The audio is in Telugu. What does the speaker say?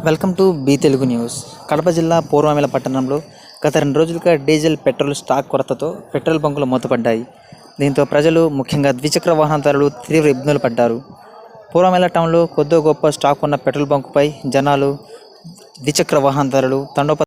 Welcome to be Telugu news. Kadapa జిల్లా పూర్వమిల పట్టణంలో గత 2 రోజులుగా డీజిల్, పెట్రోల్ స్టాక్ కొరతతో పెట్రోల్ బంకులు మూతపడ్డాయి. దీంతో ప్రజలు, ముఖ్యంగా ద్విచక్ర వాహనదారులు తీవ్ర ఇబ్బందులు పడ్డారు. పూర్వమిల టౌన్లో కొద్దో గొప్ప స్టాక్ ఉన్న పెట్రోల్ బంకుపై జనాలు, ద్విచక్ర వాహనదారులు తండోప